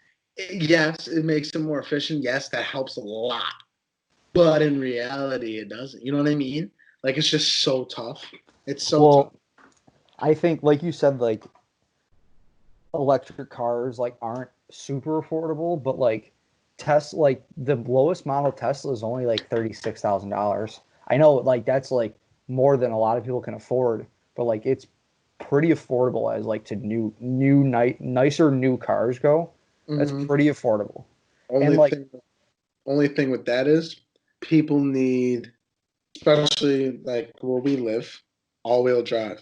yes, it makes it more efficient. Yes, that helps a lot. But in reality it doesn't. You know what I mean? Like it's just so tough. It's so tough. I think like you said, like electric cars like aren't super affordable, but like Tesla, like the lowest model Tesla is only like $36,000. I know, like that's like more than a lot of people can afford, but like it's pretty affordable as like to nicer new cars go. That's Mhm. pretty affordable. Only And like, thing, only thing with that is people need, especially like where we live, all-wheel drive.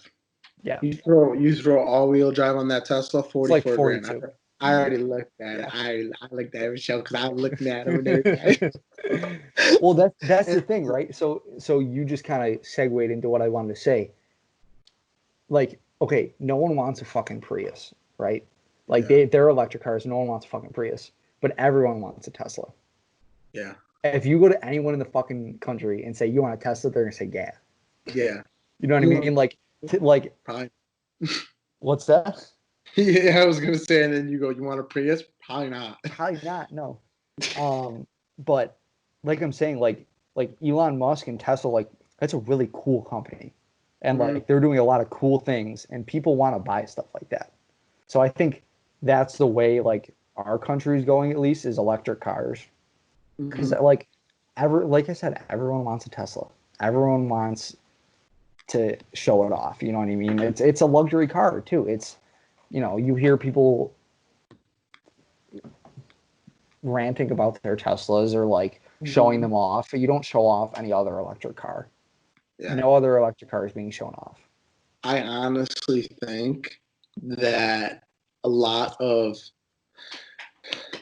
yeah, You throw all-wheel drive on that Tesla, it's like 44 grand. 42. I already looked at it. Yeah. I looked at every show because I'm looking at them and everything. Well, that's the And thing, right? So you just kind of segued into what I wanted to say. Like, okay, no one wants a fucking Prius, right? Like yeah, they're electric cars, no one wants a fucking Prius, but everyone wants a Tesla. yeah, If you go to anyone in the fucking country and say you want a Tesla, they're gonna say yeah. yeah. You know what I You mean? Like probably. what's that? Yeah, I was gonna say, and then you go, you want a Prius? Probably not. Probably not. No. But like I'm saying, like Elon Musk and Tesla, like that's a really cool company, and Mhm. like they're doing a lot of cool things, and people want to buy stuff like that. So I think that's the way like our country is going, at least, is electric cars. Because Mhm. like I said, everyone wants a Tesla. Everyone wants to show it off. You know what I mean? It's a luxury car too. It's, you hear people ranting about their Teslas or like showing Mhm. them off. You don't show off any other electric car. Yeah. No other electric car is being shown off. I honestly think that a lot of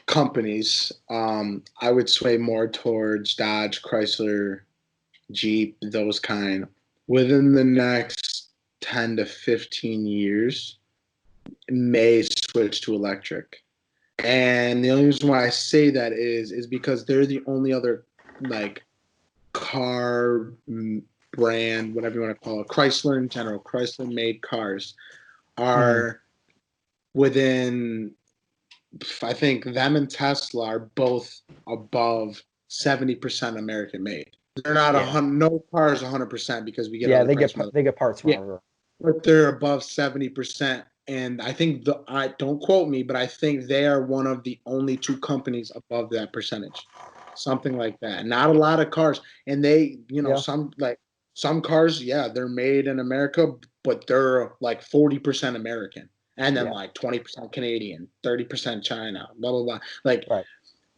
companies, I would sway more towards Dodge, Chrysler, Jeep, those kind, within the next 10 to 15 years, may switch to electric. And the only reason why I say that is because they're the only other like car brand, whatever you want to call it, Chrysler in general, Chrysler made cars Mm-hmm. are within, I think them and Tesla are both above 70% American made. They're not Yeah. no cars 100% because we get Yeah, other parts from other. they get parts from Yeah, everywhere. but they're above 70%. And I think I don't quote me, but I think they are one of the only two companies above that percentage. Something like that. Not a lot of cars. And they, Yeah. some cars, yeah, they're made in America, but they're like 40% American. And then Yeah. like 20% Canadian, 30% China, blah blah blah. Like Right.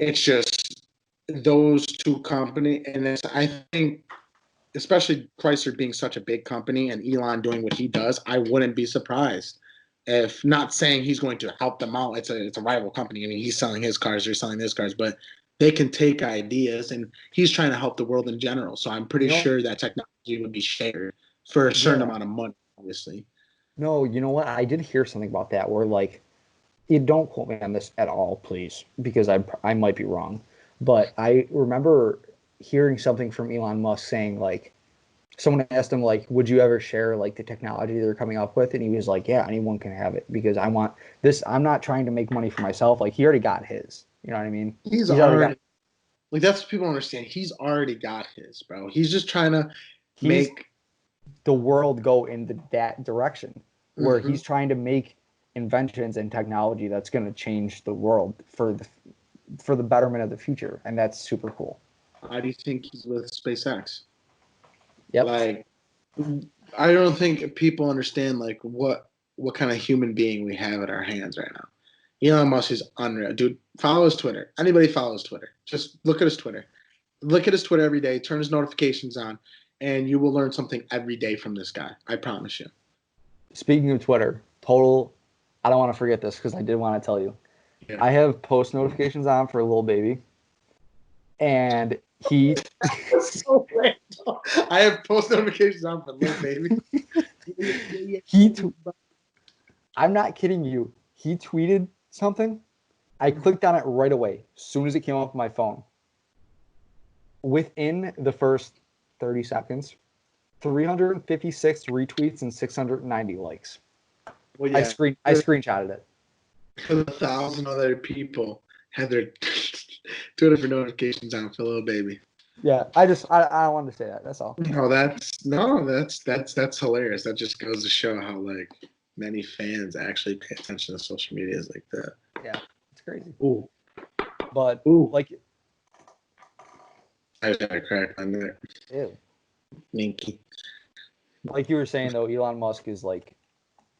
it's just those two companies, and I think especially Chrysler being such a big company and Elon doing what he does, I wouldn't be surprised. If not saying he's going to help them out, it's a rival company. I mean, he's selling his cars, they're selling his cars, but they can take ideas, and he's trying to help the world in general. So I'm pretty You know, sure that technology would be shared for a certain yeah. amount of money, obviously. No, you know what? I did hear something about that where like you don't quote me on this at all, please, because I might be wrong. But I remember hearing something from Elon Musk saying like someone asked him like, "Would you ever share like the technology they're coming up with?" And he was like, "Yeah, anyone can have it because I want this. I'm not trying to make money for myself. Like he already got his. You know what I mean? He's He's already got. already like that's what people don't understand. He's already got his, bro. He's just trying to He's make. the world go in that direction where Mhm. he's trying to make inventions and technology that's going to change the world for the betterment of the future, and that's super cool. How do you think he's with SpaceX? Yep. Like, I don't think people understand like what kind of human being we have at our hands right now. Elon Musk is unreal, dude. Follow his Twitter. Anybody follows Twitter? Just look at his Twitter. Look at his Twitter every day. Turn his notifications on, and you will learn something every day from this guy. I promise you. Speaking of Twitter, total. I don't want to forget this because I did want to tell you. Yeah. I have post notifications on for a little baby, and he That's so random. I have post notifications on for little baby. he. I'm not kidding you. He tweeted something. I clicked on it right away as soon as it came up on my phone. Within the first 30 seconds, 356 retweets and 690 likes. Well, yeah, I screenshotted it. because 1,000 other people had their Twitter for notifications on for little baby. Yeah, I wanted to say that. That's all. That's hilarious. That just goes to show how like many fans actually pay attention to social medias like that. Yeah, it's crazy. Ooh. But Ooh. like, I got a crack on that. ew. Minky. Like you were saying though, Elon Musk is like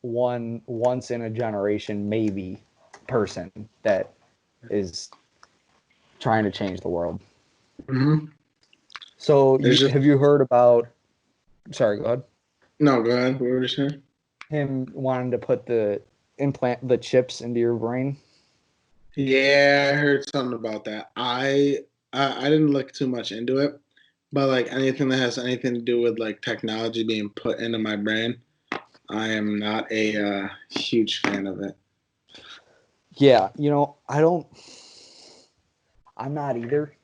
once in a generation maybe person that is trying to change the world. Mm-hmm. So have you heard about? Sorry, go ahead. No, go ahead. What were you saying? Him wanting to put the chips into your brain. Yeah, I heard something about that. I didn't look too much into it, but like anything that has anything to do with like technology being put into my brain, I am not a huge fan of it. Yeah, I'm not either.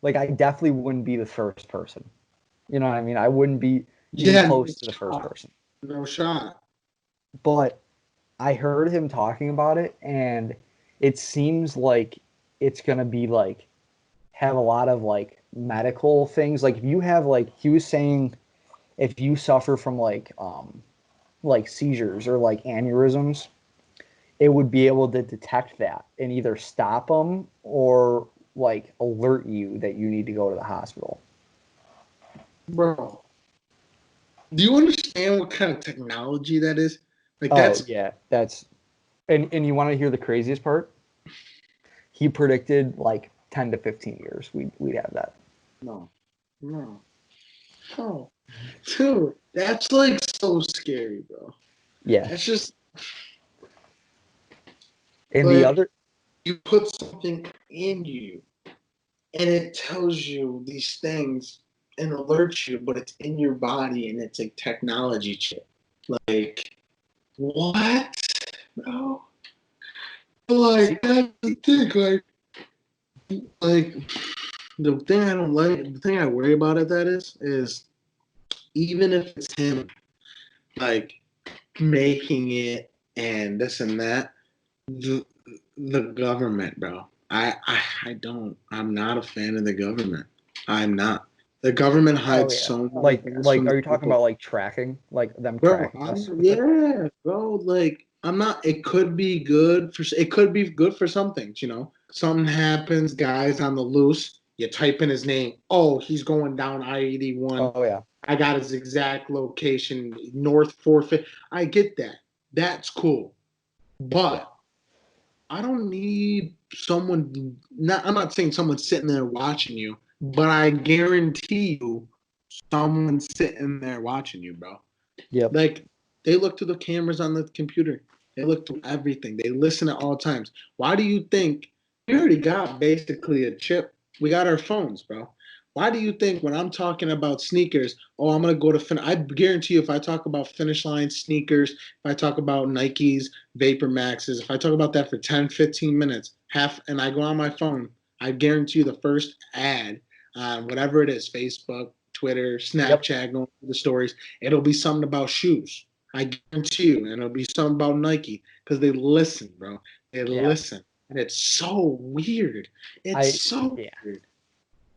Like, I definitely wouldn't be the first person. You know what I mean? I wouldn't be even Yeah, no close to the first shot. person. No shot. But I heard him talking about it, and it seems like it's gonna be like have a lot of like medical things. Like if you have like he was saying if you suffer from like seizures or like aneurysms, it would be able to detect that and either stop them or like alert you that you need to go to the hospital. Bro, do you understand what kind of technology that is? Like Oh that's yeah, that's and you want to hear the craziest part? He predicted like 10 to 15 years we'd have that. no, no, no, dude. That's like so scary, bro. Yeah. That's just And the like other you put something in you and it tells you these things and alerts you, but it's in your body and it's a technology chip. Like, what? No. see, Like, that's the thing. Like the thing I don't like, the thing I worry about it that is even if it's him, like making it and this and that, the, the government, bro. I'm not a fan of the government. I'm not. The government oh hides yeah. so many things Like from are the you talking people. about like tracking, like them Bro, tracking us with it? yeah, bro. Like, I'm not. It could be good for. It could be good for some things. Something happens. Guys on the loose. You type in his name. Oh, he's going down I-81. Oh yeah. I got his exact location. North 450. I get that. That's cool. Yeah. But I don't need someone. Not. I'm not saying someone's sitting there watching you, but I guarantee you, someone's sitting there watching you, bro. Yep. Like they look to the cameras on the computer. They look to everything. They listen at all times. Why do you think we already got basically a chip? We got our phones, bro. Why do you think when I'm talking about sneakers, oh, I'm gonna go to I guarantee you if I talk about Finish Line sneakers, if I talk about Nikes, Vapor Maxes, if I talk about that for 10, 15 minutes, and I go on my phone, I guarantee you the first ad on whatever it is, Facebook, Twitter, Yep. Snapchat, going through the stories, it'll be something about shoes. I guarantee you, and it'll be something about Nike because they listen, bro. They Yeah. listen, and it's so weird. I It's so yeah. weird.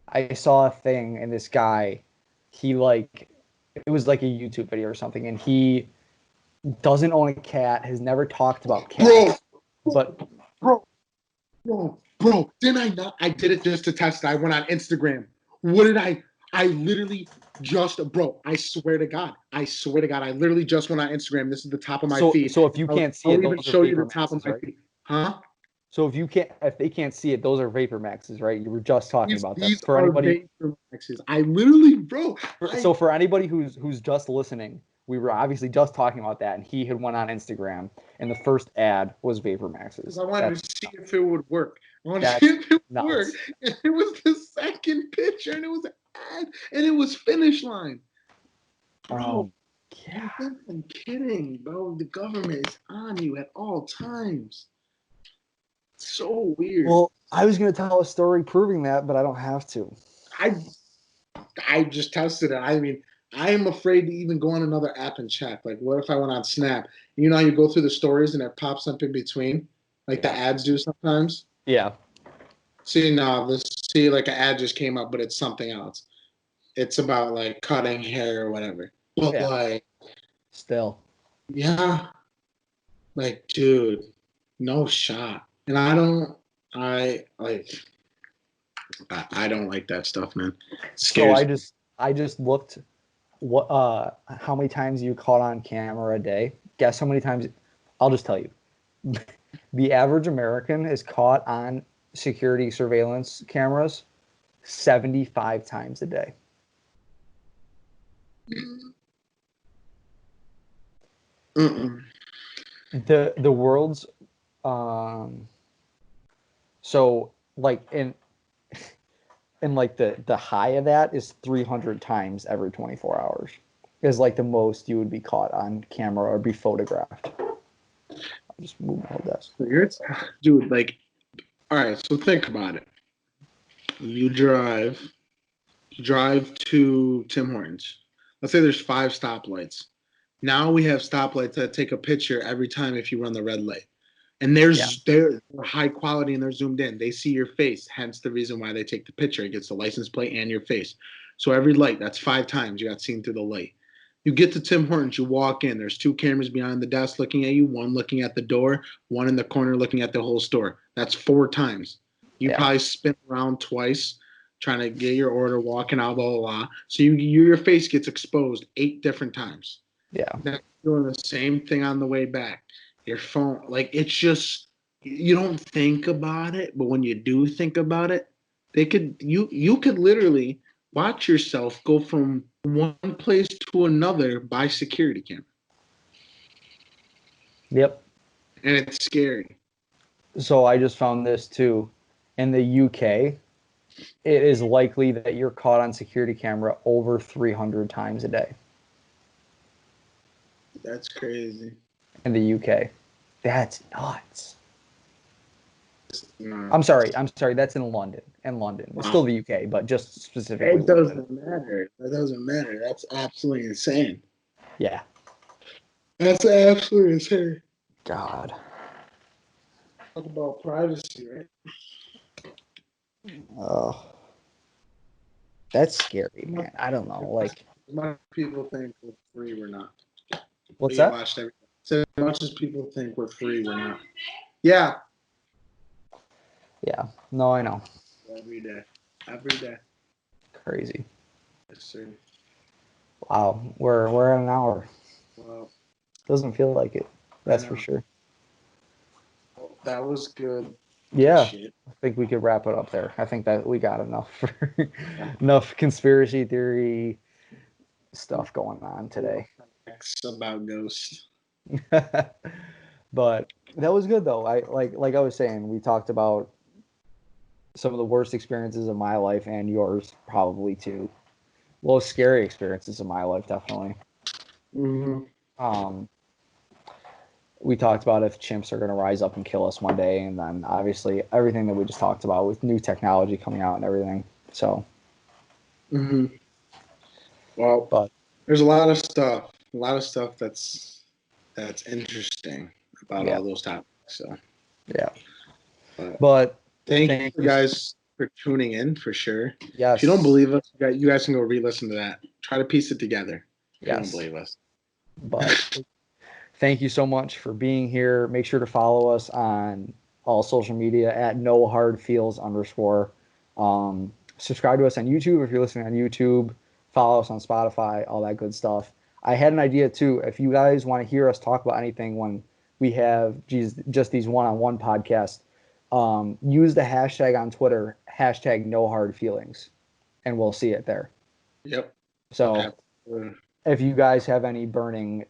I saw a thing and this guy, he like it was like a YouTube video or something, and he doesn't own a cat, has never talked about Bro, cats, but bro, bro. Didn't I not? I did it just to test it. I went on Instagram. What did I? I literally just, bro. I swear to God. I swear to God. I literally just went on Instagram. This is the top of my feed. so if you I'll, can't see I'll it, even those are show you the vapor top of maxes, my right? feed. Huh? So if they can't see it, those are vapor maxes, right? You were just talking about that. These are vapor maxes. I literally, bro. So for anybody who's just listening, we were obviously just talking about that, and he had went on Instagram, and the first ad was vapor Because maxes. I wanted to see if it would work. I wanted to That's see if it would work. nuts. And it was the second picture, and it was an ad, and it was Finish Line. Bro, Yeah. you think I'm kidding, bro? The government is on you at all times. It's so weird. Well, I was going to tell a story proving that, but I don't have to. I I just tested it. I mean, I am afraid to even go on another app and check. Like, what if I went on Snap? You know how you go through the stories and it pops up in between, like the ads do sometimes. Yeah. See, no, like an ad just came up, but it's something else. It's about like cutting hair or whatever. But Yeah. like, Still. yeah, like, dude, no shot. And I like, I don't like that stuff, man. It So scares I just looked how many times you caught on camera a day. Guess how many times? I'll just tell you. The average American is caught on security surveillance cameras 75 times a day. Mm-mm. The world's so like in like the high of that is 300 times every 24 hours is like the most you would be caught on camera or be photographed. I'll just move my whole desk. Dude, like, all right, so think about it. You drive to Tim Hortons. Let's say there's 5 stoplights. Now we have stoplights that take a picture every time if you run the red light. And they're high quality and they're zoomed in. They see your face, hence the reason why they take the picture. It gets the license plate and your face. So every light, that's 5 times you got seen through the light. You get to Tim Hortons, you walk in. There's 2 cameras behind the desk looking at you, one looking at the door, one in the corner looking at the whole store. That's 4 times. You probably spin around twice trying to get your order, walking out, blah, blah, blah. So your face gets exposed 8 different times. Yeah. Now doing the same thing on the way back. Your phone, like, it's just, you don't think about it, but when you do think about it, you could literally watch yourself go from one place to another by security camera. Yep. And it's scary. So I just found this too. In the UK, it is likely that you're caught on security camera over 300 times a day. That's crazy. In the UK. That's nuts. No. I'm sorry. That's in London. It's still the UK, but just specifically. It doesn't matter. That doesn't matter. That's absolutely insane. Yeah. That's absolutely insane. God. Talk about privacy, right? Oh. That's scary, man. I don't know. Like, as much as people think we're free, we're not. what's that? Watched everything. So as much as people think we're free, we're not. Yeah. Yeah. No, I know. Every day. Every day. Crazy. Yes, sir. Wow. We're at an hour. Well, Doesn't feel like it. That's for sure. That was good. Yeah. Shit. I think we could wrap it up there. I think that we got enough for enough conspiracy theory stuff going on today. About ghosts. But that was good though. I like I was saying, we talked about some of the worst experiences of my life and yours probably too. Well, scary experiences of my life, definitely. Mm-hmm. We talked about if chimps are going to rise up and kill us one day, and then obviously everything that we just talked about with new technology coming out and everything. So, Well, but there's a lot of stuff that's interesting about all those topics. So, yeah. But thank you guys for tuning in for sure. Yes. If you don't believe us, you guys can go re-listen to that. Try to piece it together. If you don't believe us. But thank you so much for being here. Make sure to follow us on all social media at nohardfeels_. Subscribe to us on YouTube if you're listening on YouTube. Follow us on Spotify, all that good stuff. I had an idea too. If you guys want to hear us talk about anything when we have just these one-on-one podcasts, use the hashtag on Twitter, #NoHardFeelings, and we'll see it there. Yep. So if you guys have any burning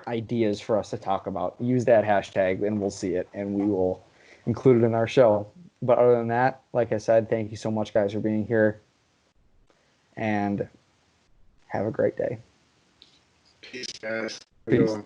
ideas for us to talk about, use that hashtag and we'll see it and we will include it in our show. But other than that, like I said, thank you so much, guys, for being here, and have a great day. Peace, guys. Peace.